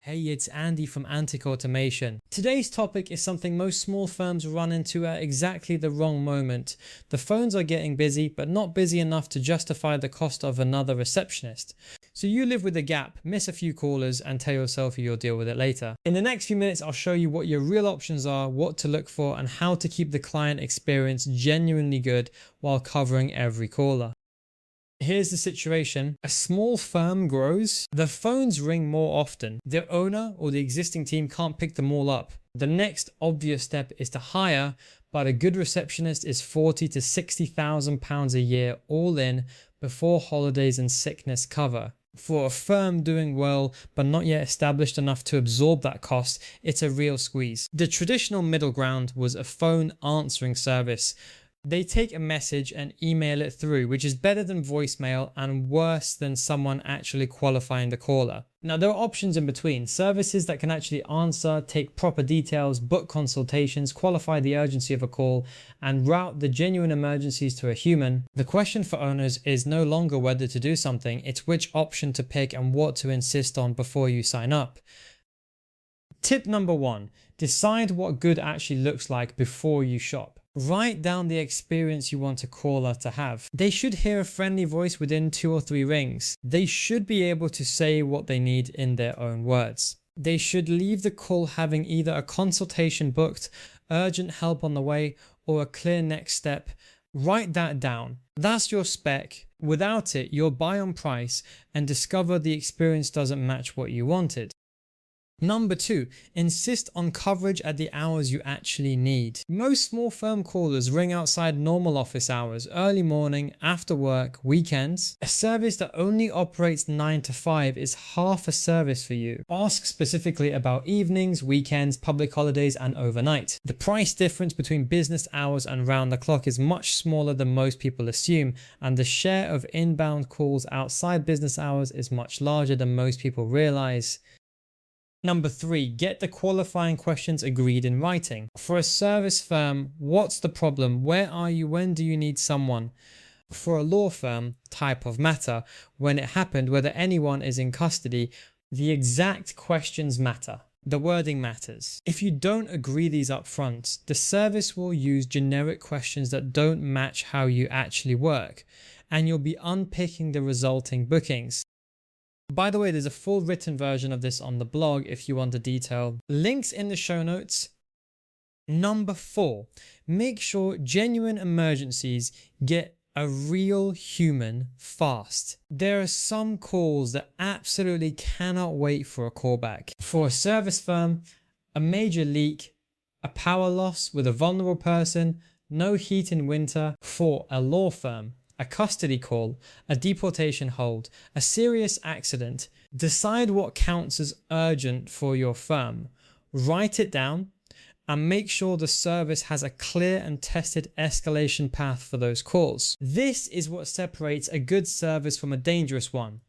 Hey, it's Andy from Antek Automation. Today's topic is something most small firms run into at exactly the wrong moment. The phones are getting busy, but not busy enough to justify the cost of another receptionist. So you live with a gap, miss a few callers and tell yourself you'll deal with it later. In the next few minutes, I'll show you what your real options are, what to look for, and how to keep the client experience genuinely good while covering every caller. Here's the situation. A small firm grows, the phones ring more often. The owner or the existing team can't pick them all up. The next obvious step is to hire, but a good receptionist is £40,000 to £60,000 a year all in before holidays and sickness cover. For a firm doing well but not yet established enough to absorb that cost, it's a real squeeze. The traditional middle ground was a phone answering service. They take a message and email it through, which is better than voicemail and worse than someone actually qualifying the caller. Now there are options in between, services that can actually answer, take proper details, book consultations, qualify the urgency of a call, and route the genuine emergencies to a human. The question for owners is no longer whether to do something, it's which option to pick and what to insist on before you sign up. Tip number 1, decide what good actually looks like before you shop. Write down the experience you want a caller to have. They should hear a friendly voice within 2 or 3 rings. They should be able to say what they need in their own words. They should leave the call having either a consultation booked, urgent help on the way, or a clear next step. Write that down. That's your spec. Without it, you'll buy on price and discover the experience doesn't match what you wanted. Number 2, insist on coverage at the hours you actually need. Most small firm callers ring outside normal office hours, early morning, after work, weekends. A service that only operates 9 to 5 is half a service for you. Ask specifically about evenings, weekends, public holidays and overnight. The price difference between business hours and round the clock is much smaller than most people assume, and the share of inbound calls outside business hours is much larger than most people realize. Number 3, get the qualifying questions agreed in writing. For a service firm, what's the problem? Where are you? When do you need someone? For a law firm, type of matter, when it happened, whether anyone is in custody, the exact questions matter. The wording matters. If you don't agree these up front, the service will use generic questions that don't match how you actually work, and you'll be unpicking the resulting bookings. By the way, there's a full written version of this on the blog if you want the detail. Links in the show notes. Number 4, make sure genuine emergencies get a real human fast. There are some calls that absolutely cannot wait for a callback. For a service firm, a major leak, a power loss with a vulnerable person, no heat in winter. For a law firm, a custody call, a deportation hold, a serious accident. Decide what counts as urgent for your firm. Write it down and make sure the service has a clear and tested escalation path for those calls. This is what separates a good service from a dangerous one.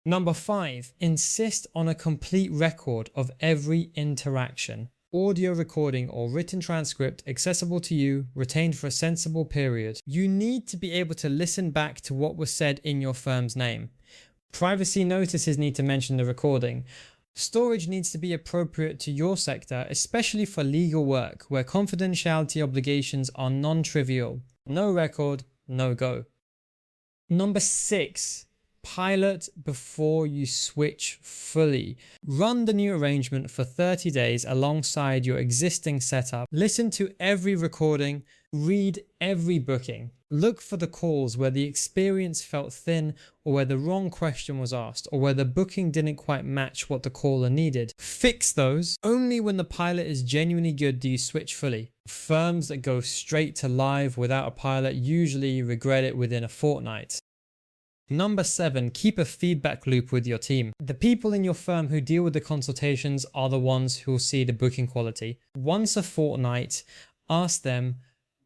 Number 5, insist on a complete record of every interaction. Audio recording or written transcript accessible to you, retained for a sensible period. You need to be able to listen back to what was said in your firm's name. Privacy notices need to mention the recording. Storage needs to be appropriate to your sector, especially for legal work where confidentiality obligations are non-trivial. No record, no go. Number 6. Pilot before you switch fully. Run the new arrangement for 30 days alongside your existing setup. Listen to every recording, read every booking. Look for the calls where the experience felt thin or where the wrong question was asked or where the booking didn't quite match what the caller needed. Fix those. Only when the pilot is genuinely good do you switch fully. Firms that go straight to live without a pilot usually regret it within a fortnight. Number 7, keep a feedback loop with your team. The people in your firm who deal with the consultations are the ones who will see the booking quality. Once a fortnight, ask them,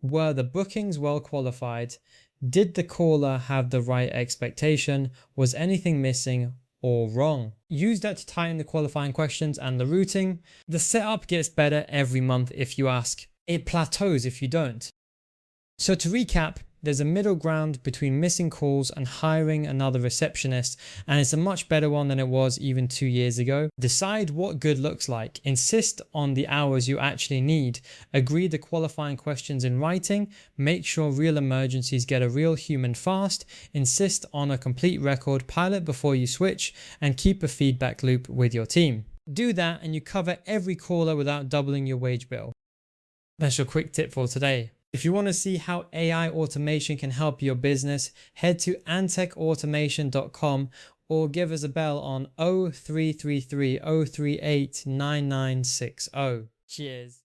were the bookings well qualified? Did the caller have the right expectation? Was anything missing or wrong? Use that to tighten the qualifying questions and the routing. The setup gets better every month if you ask. It plateaus if you don't. So to recap, There's a middle ground between missing calls and hiring another receptionist, and it's a much better one than it was even 2 years ago. Decide what good looks like. Insist on the hours you actually need. Agree the qualifying questions in writing. Make sure real emergencies get a real human fast. Insist on a complete record, pilot before you switch, and keep a feedback loop with your team. Do that and you cover every caller without doubling your wage bill. That's your quick tip for today. If you want to see how AI automation can help your business, head to antekautomation.com or give us a bell on 0333 038 9960. Cheers.